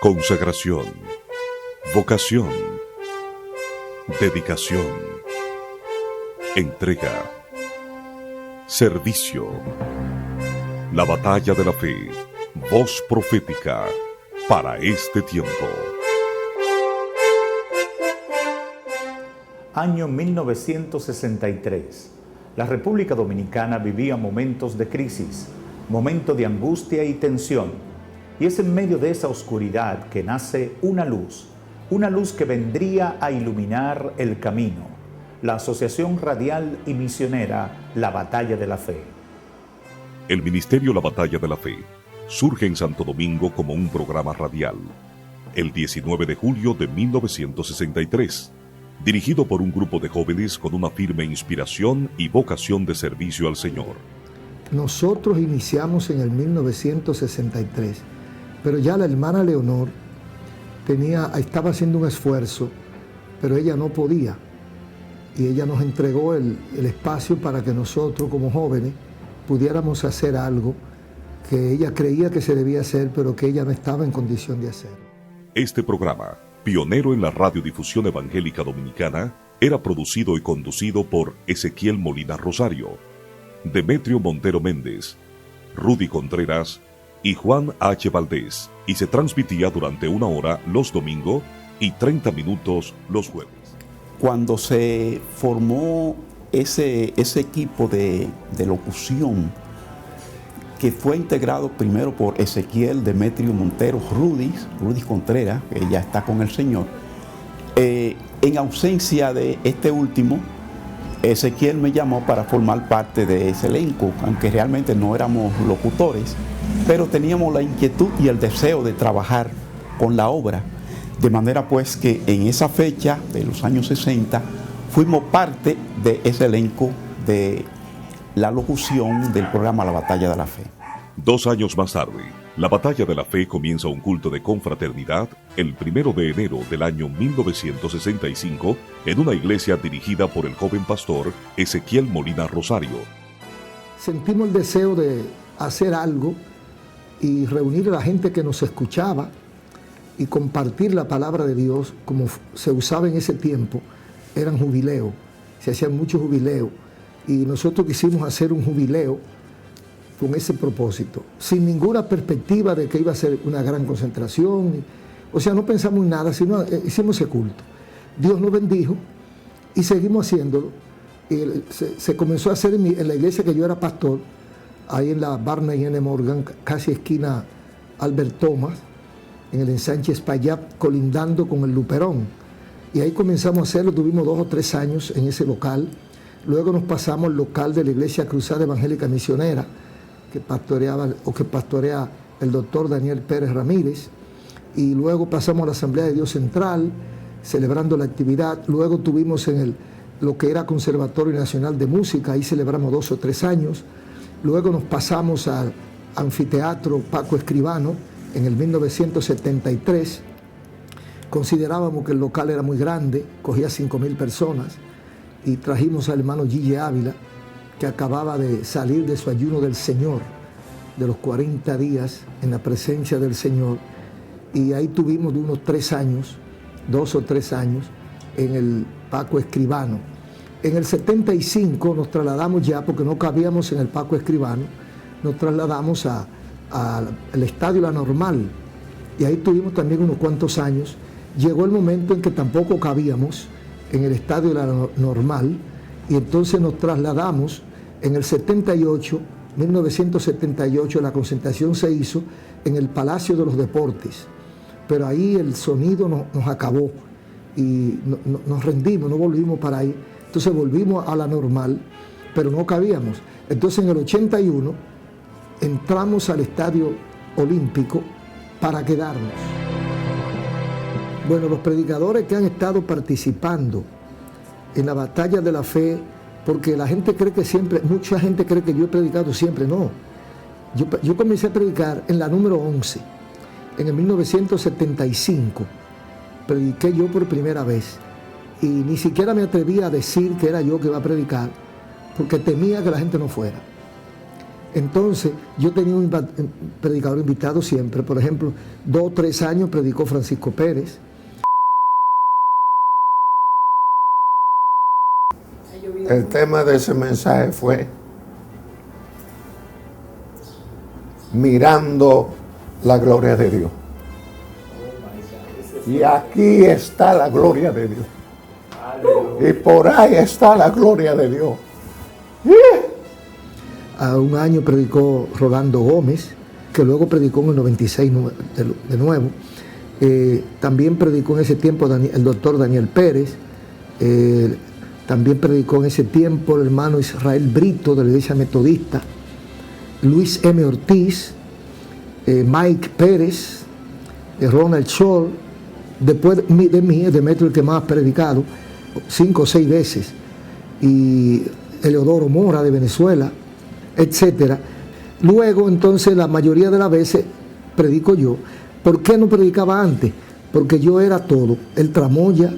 Consagración, vocación, dedicación, entrega, servicio. La batalla de la fe, voz profética para este tiempo. Año 1963. La República Dominicana vivía momentos de crisis, momentos de angustia y tensión. Y es en medio de esa oscuridad que nace una luz que vendría a iluminar el camino. La Asociación Radial y Misionera La Batalla de la Fe. El Ministerio La Batalla de la Fe surge en Santo Domingo como un programa radial, el 19 de julio de 1963, dirigido por un grupo de jóvenes con una firme inspiración y vocación de servicio al Señor. Nosotros iniciamos en el 1963, pero ya la hermana Leonor estaba haciendo un esfuerzo, pero ella no podía. Y ella nos entregó el espacio para que nosotros como jóvenes pudiéramos hacer algo que ella creía que se debía hacer, pero que ella no estaba en condición de hacer. Este programa, pionero en la radiodifusión evangélica dominicana, era producido y conducido por Ezequiel Molina Rosario, Demetrio Montero Méndez, Rudy Contreras y Juan H. Valdés, y se transmitía durante 1 hora los domingos y 30 minutos los jueves. Cuando se formó ese equipo de locución, que fue integrado primero por Ezequiel, Demetrio Montero, Rudy Contreras, que ya está con el Señor, en ausencia de este último, Ezequiel me llamó para formar parte de ese elenco, aunque realmente no éramos locutores, pero teníamos la inquietud y el deseo de trabajar con la obra, de manera pues que en esa fecha de los años 60 fuimos parte de ese elenco de la locución del programa La Batalla de la Fe. 2 años más tarde, La Batalla de la Fe comienza un culto de confraternidad el 1 de enero del año 1965 en una iglesia dirigida por el joven pastor Ezequiel Molina Rosario. Sentimos el deseo de hacer algo y reunir a la gente que nos escuchaba y compartir la palabra de Dios como se usaba en ese tiempo. Eran jubileos, se hacían muchos jubileos y nosotros quisimos hacer un jubileo con ese propósito, sin ninguna perspectiva de que iba a ser una gran concentración, o sea, no pensamos en nada, sino hicimos ese culto. Dios nos bendijo y seguimos haciéndolo. Y se comenzó a hacer en la iglesia que yo era pastor, ahí en la Barney N. Morgan, casi esquina Albert Thomas, en el ensanche Espaillat, colindando con el Luperón. Y ahí comenzamos a hacerlo, tuvimos 2 o 3 años en ese local. Luego nos pasamos al local de la Iglesia Cruzada Evangélica Misionera, que pastorea el doctor Daniel Pérez Ramírez. Y luego pasamos a la Asamblea de Dios Central, celebrando la actividad. Luego tuvimos en lo que era Conservatorio Nacional de Música, ahí celebramos 2 o 3 años. Luego nos pasamos al Anfiteatro Paco Escribano en el 1973. Considerábamos que el local era muy grande, cogía 5,000 personas, y trajimos al hermano Gille Ávila, que acababa de salir de su ayuno del Señor, de los 40 días en la presencia del Señor, y ahí tuvimos de unos 3 años, 2 o 3 años, en el Paco Escribano. En el 75 nos trasladamos ya, porque no cabíamos en el Paco Escribano, nos trasladamos al Estadio La Normal, y ahí tuvimos también unos cuantos años. Llegó el momento en que tampoco cabíamos en el Estadio La Normal, y entonces nos trasladamos en el 1978, la concentración se hizo en el Palacio de los Deportes, pero ahí el sonido nos acabó y nos rendimos, no volvimos para ahí. Entonces volvimos a La Normal, pero no cabíamos. Entonces en el 81 entramos al Estadio Olímpico para quedarnos. Bueno, los predicadores que han estado participando en la Batalla de la Fe, porque la gente cree que siempre, mucha gente cree que yo he predicado siempre, no. Yo comencé a predicar en la número 11, en el 1975, prediqué yo por primera vez, y ni siquiera me atrevía a decir que era yo que iba a predicar, porque temía que la gente no fuera. Entonces, yo tenía un predicador invitado siempre. Por ejemplo, 2 o 3 años predicó Francisco Pérez. El tema de ese mensaje fue mirando la gloria de Dios. Y aquí está la gloria de Dios. Y por ahí está la gloria de Dios. A un año predicó Rolando Gómez, que luego predicó en el 96 de nuevo. También predicó en ese tiempo el doctor Daniel Pérez. También predicó en ese tiempo el hermano Israel Brito de la Iglesia Metodista. Luis M. Ortiz, Mike Pérez, Ronald Scholl. Después de mí, Demetrio, el que más ha predicado, 5 o 6 veces. Y Eleodoro Mora de Venezuela, etcétera. Luego, entonces, la mayoría de las veces predico yo. ¿Por qué no predicaba antes? Porque yo era todo, el tramoya,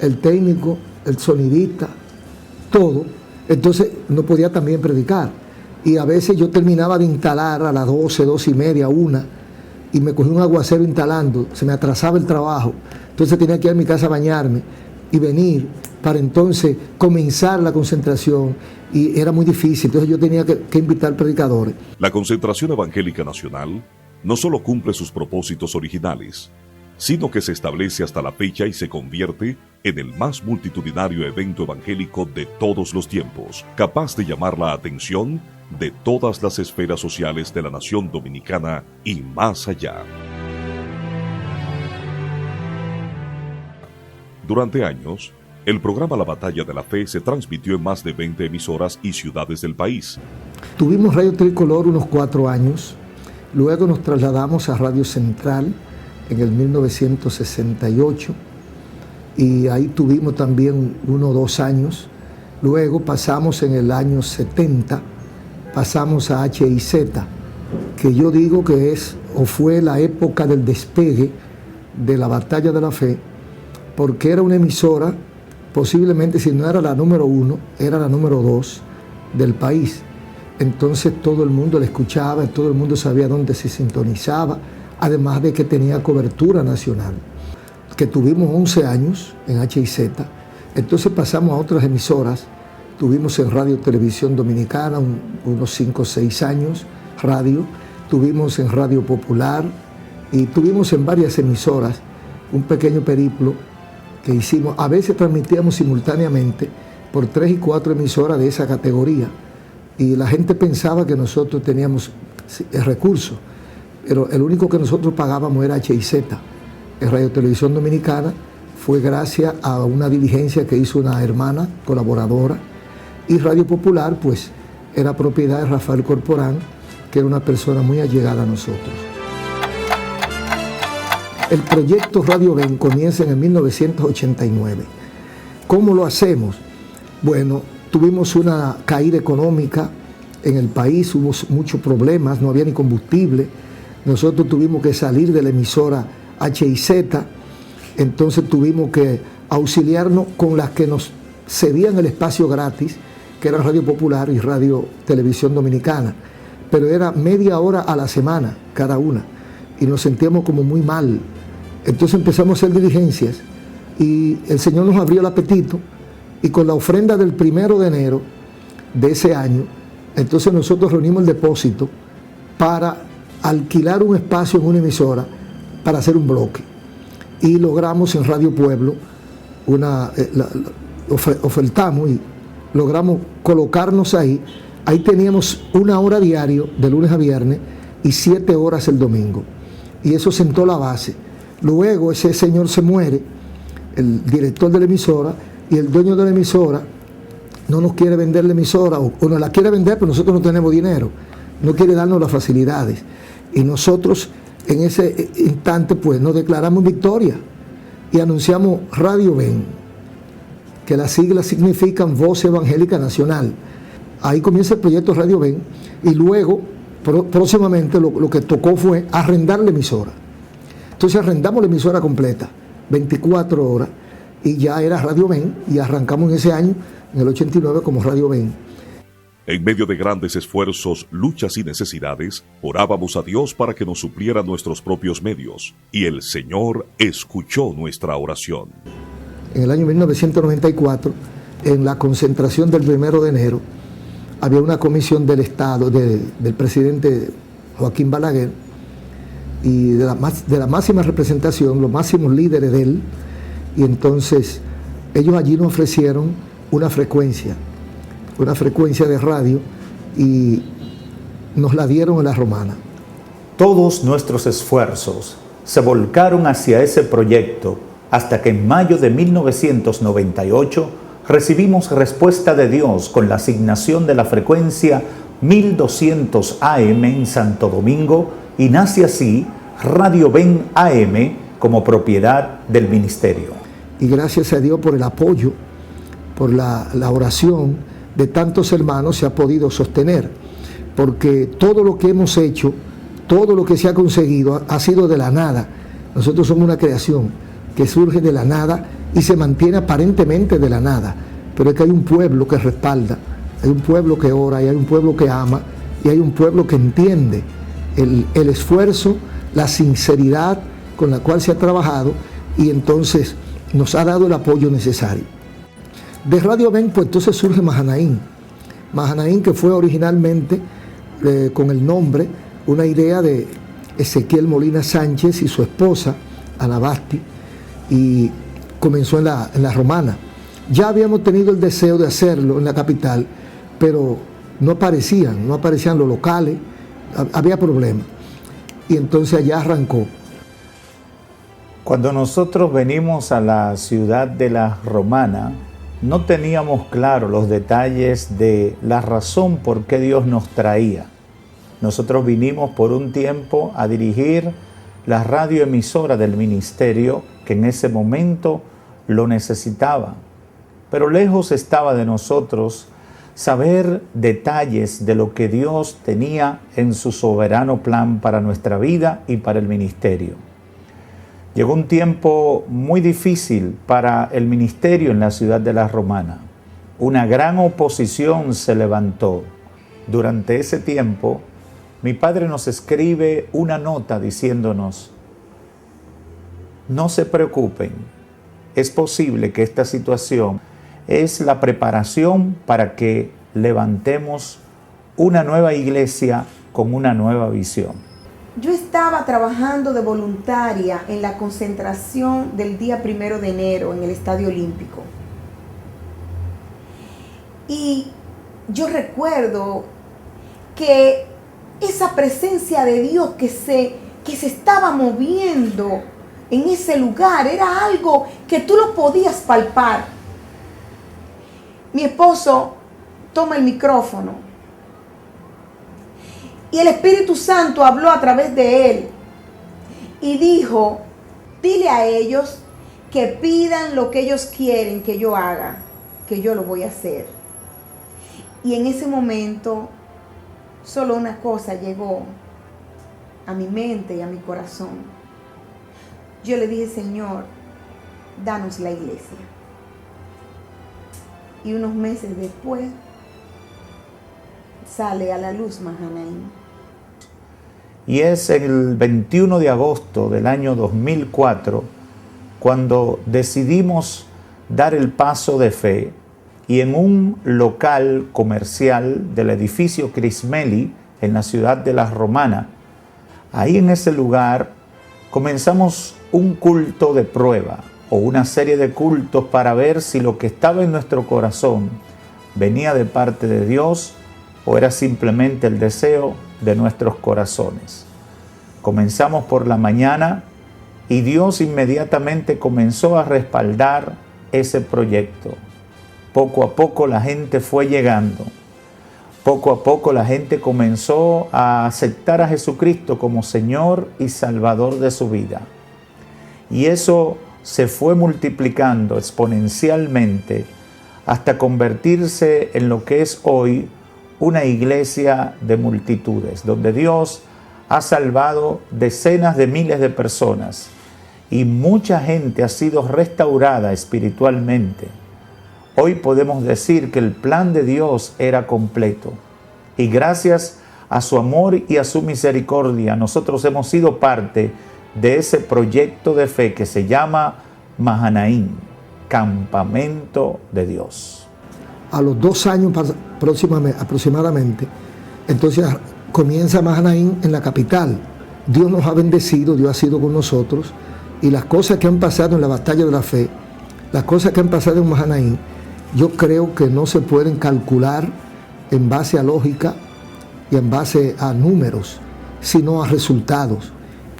el técnico, el sonidista, todo. Entonces no podía también predicar. Y a veces yo terminaba de instalar a las 12, 12 y media, 1, y me cogí un aguacero instalando, se me atrasaba el trabajo. Entonces tenía que ir a mi casa a bañarme y venir para entonces comenzar la concentración, y era muy difícil. Entonces yo tenía que invitar predicadores. La Concentración Evangélica Nacional no solo cumple sus propósitos originales, sino que se establece hasta la fecha y se convierte en el más multitudinario evento evangélico de todos los tiempos, capaz de llamar la atención de todas las esferas sociales de la nación dominicana y más allá. Durante años, el programa La Batalla de la Fe se transmitió en más de 20 emisoras y ciudades del país. Tuvimos Radio Tricolor unos 4 años, luego nos trasladamos a Radio Central en el 1968, y ahí tuvimos también 1 o 2 años. Luego pasamos en el año 70, pasamos a HIZ, que yo digo que es o fue la época del despegue de La Batalla de la Fe, porque era una emisora, posiblemente si no era la número 1, era la número 2 del país. Entonces todo el mundo la escuchaba, todo el mundo sabía dónde se sintonizaba, además de que tenía cobertura nacional. Que tuvimos 11 años en HIZ, entonces pasamos a otras emisoras. Tuvimos en Radio Televisión Dominicana unos 5 o 6 años, radio. Tuvimos en Radio Popular y tuvimos en varias emisoras un pequeño periplo que hicimos. A veces transmitíamos simultáneamente por 3 y 4 emisoras de esa categoría, y la gente pensaba que nosotros teníamos recursos, pero el único que nosotros pagábamos era HIZ. En Radio Televisión Dominicana fue gracias a una diligencia que hizo una hermana colaboradora, y Radio Popular pues era propiedad de Rafael Corporán, que era una persona muy allegada a nosotros. El proyecto Radio Ven comienza en el 1989. ¿Cómo lo hacemos? Bueno, tuvimos una caída económica en el país, hubo muchos problemas, no había ni combustible. Nosotros tuvimos que salir de la emisora HIZ, entonces tuvimos que auxiliarnos con las que nos cedían el espacio gratis, que eran Radio Popular y Radio Televisión Dominicana, pero era media hora a la semana cada una, y nos sentíamos como muy mal. Entonces empezamos a hacer diligencias, y el Señor nos abrió el apetito, y con la ofrenda del 1 de enero de ese año, entonces nosotros reunimos el depósito para alquilar un espacio en una emisora para hacer un bloque, y logramos en Radio Pueblo ofertamos y logramos colocarnos ahí. Ahí teníamos 1 hora diario de lunes a viernes y 7 horas el domingo, y eso sentó la base. Luego ese señor se muere, el director de la emisora, y el dueño de la emisora no nos quiere vender la emisora, o nos la quiere vender, pero nosotros no tenemos dinero, no quiere darnos las facilidades. Y nosotros en ese instante pues nos declaramos victoria y anunciamos Radio Ven, que las siglas significan Voz Evangélica Nacional. Ahí comienza el proyecto Radio Ven, y luego próximamente lo que tocó fue arrendar la emisora. Entonces arrendamos la emisora completa, 24 horas, y ya era Radio Ven, y arrancamos en ese año, en el 89, como Radio Ven. En medio de grandes esfuerzos, luchas y necesidades, orábamos a Dios para que nos supliera nuestros propios medios, y el Señor escuchó nuestra oración. En el año 1994, en la concentración del 1 de enero, había una comisión del Estado, del presidente Joaquín Balaguer, y de la máxima representación, los máximos líderes de él, y entonces ellos allí nos ofrecieron una frecuencia de radio, y nos la dieron en La Romana. Todos nuestros esfuerzos se volcaron hacia ese proyecto hasta que en mayo de 1998 recibimos respuesta de Dios con la asignación de la frecuencia 1200 AM en Santo Domingo, y nace así Radio Ven AM como propiedad del ministerio. Y gracias a Dios por el apoyo, por la oración de tantos hermanos se ha podido sostener, porque todo lo que hemos hecho, todo lo que se ha conseguido ha sido de la nada. Nosotros somos una creación que surge de la nada y se mantiene aparentemente de la nada, pero es que hay un pueblo que respalda, hay un pueblo que ora, y hay un pueblo que ama, y hay un pueblo que entiende el esfuerzo, la sinceridad con la cual se ha trabajado, y entonces nos ha dado el apoyo necesario. De Radio Ven, pues entonces surge Mahanaín, que fue originalmente con el nombre, una idea de Ezequiel Molina Sánchez y su esposa, Ana Basti, y comenzó en la Romana. Ya habíamos tenido el deseo de hacerlo en la capital, pero no aparecían los locales, había problemas. Y entonces allá arrancó. Cuando nosotros venimos a la ciudad de La Romana, no teníamos claro los detalles de la razón por qué Dios nos traía. Nosotros vinimos por un tiempo a dirigir la radioemisora del ministerio, que en ese momento lo necesitaba. Pero lejos estaba de nosotros saber detalles de lo que Dios tenía en su soberano plan para nuestra vida y para el ministerio. Llegó un tiempo muy difícil para el ministerio en la ciudad de La Romana. Una gran oposición se levantó. Durante ese tiempo, mi padre nos escribe una nota diciéndonos: no se preocupen, es posible que esta situación es la preparación para que levantemos una nueva iglesia con una nueva visión. Yo estaba trabajando de voluntaria en la concentración del día 1 de enero en el Estadio Olímpico. Y yo recuerdo que esa presencia de Dios que se estaba moviendo en ese lugar era algo que tú lo podías palpar. Mi esposo toma el micrófono y el Espíritu Santo habló a través de él y dijo: dile a ellos que pidan lo que ellos quieren que yo haga, que yo lo voy a hacer. Y en ese momento solo una cosa llegó a mi mente y a mi corazón. Yo le dije: Señor, danos la iglesia. Y unos meses después sale a la luz Mahanaín. Y es el 21 de agosto del año 2004 cuando decidimos dar el paso de fe, y en un local comercial del edificio Crismeli en la ciudad de La Romana, ahí en ese lugar comenzamos un culto de prueba, o una serie de cultos para ver si lo que estaba en nuestro corazón venía de parte de Dios o era simplemente el deseo de nuestros corazones. Comenzamos por la mañana y Dios inmediatamente comenzó a respaldar ese proyecto. Poco a poco la gente fue llegando. Poco a poco la gente comenzó a aceptar a Jesucristo como Señor y Salvador de su vida. Y eso se fue multiplicando exponencialmente hasta convertirse en lo que es hoy una iglesia de multitudes, donde Dios ha salvado decenas de miles de personas y mucha gente ha sido restaurada espiritualmente. Hoy podemos decir que el plan de Dios era completo. Y gracias a su amor y a su misericordia, nosotros hemos sido parte de ese proyecto de fe que se llama Mahanaim, Campamento de Dios. A los 2 años aproximadamente, entonces comienza Mahanaim en la capital. Dios nos ha bendecido, Dios ha sido con nosotros, y las cosas que han pasado en la batalla de la fe, las cosas que han pasado en Mahanaim, yo creo que no se pueden calcular en base a lógica y en base a números, sino a resultados.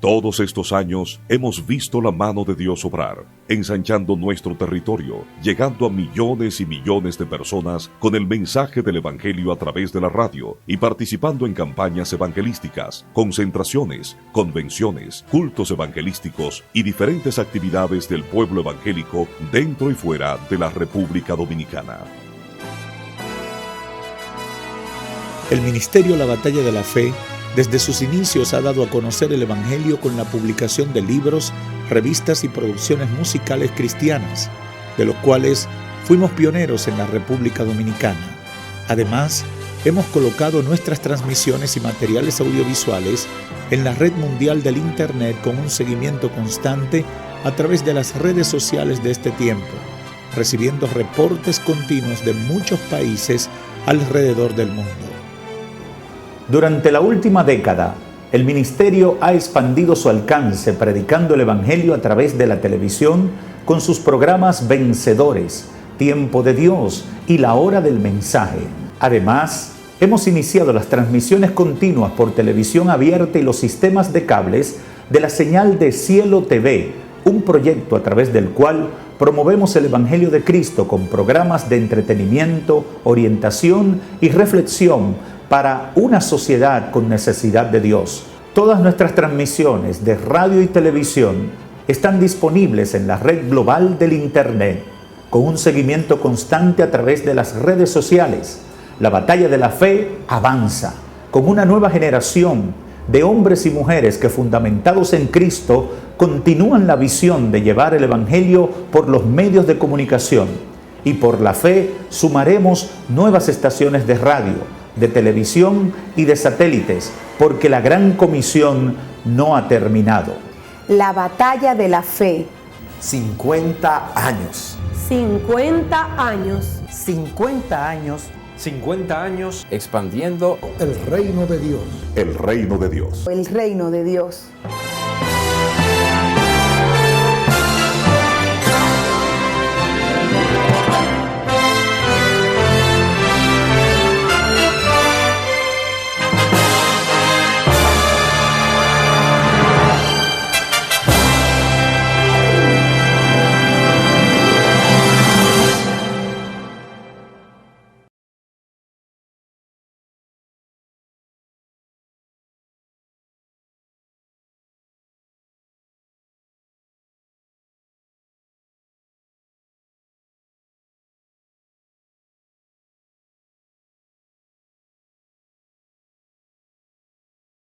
Todos estos años hemos visto la mano de Dios obrar, ensanchando nuestro territorio, llegando a millones y millones de personas con el mensaje del Evangelio a través de la radio y participando en campañas evangelísticas, concentraciones, convenciones, cultos evangelísticos y diferentes actividades del pueblo evangélico dentro y fuera de la República Dominicana. El Ministerio La Batalla de la Fe desde sus inicios ha dado a conocer el Evangelio con la publicación de libros, revistas y producciones musicales cristianas, de los cuales fuimos pioneros en la República Dominicana. Además, hemos colocado nuestras transmisiones y materiales audiovisuales en la red mundial del Internet con un seguimiento constante a través de las redes sociales de este tiempo, recibiendo reportes continuos de muchos países alrededor del mundo. Durante la última década, el ministerio ha expandido su alcance predicando el Evangelio a través de la televisión con sus programas Vencedores, Tiempo de Dios y La Hora del Mensaje. Además, hemos iniciado las transmisiones continuas por televisión abierta y los sistemas de cables de la señal de Cielo TV, un proyecto a través del cual promovemos el Evangelio de Cristo con programas de entretenimiento, orientación y reflexión para una sociedad con necesidad de Dios. Todas nuestras transmisiones de radio y televisión están disponibles en la red global del Internet, con un seguimiento constante a través de las redes sociales. La batalla de la fe avanza, con una nueva generación de hombres y mujeres que, fundamentados en Cristo, continúan la visión de llevar el Evangelio por los medios de comunicación. Y por la fe sumaremos nuevas estaciones de radio, de televisión y de satélites, porque la gran comisión no ha terminado. La batalla de la fe. 50 años. 50 años. 50 años. 50 años expandiendo el reino de Dios. El reino de Dios. El reino de Dios.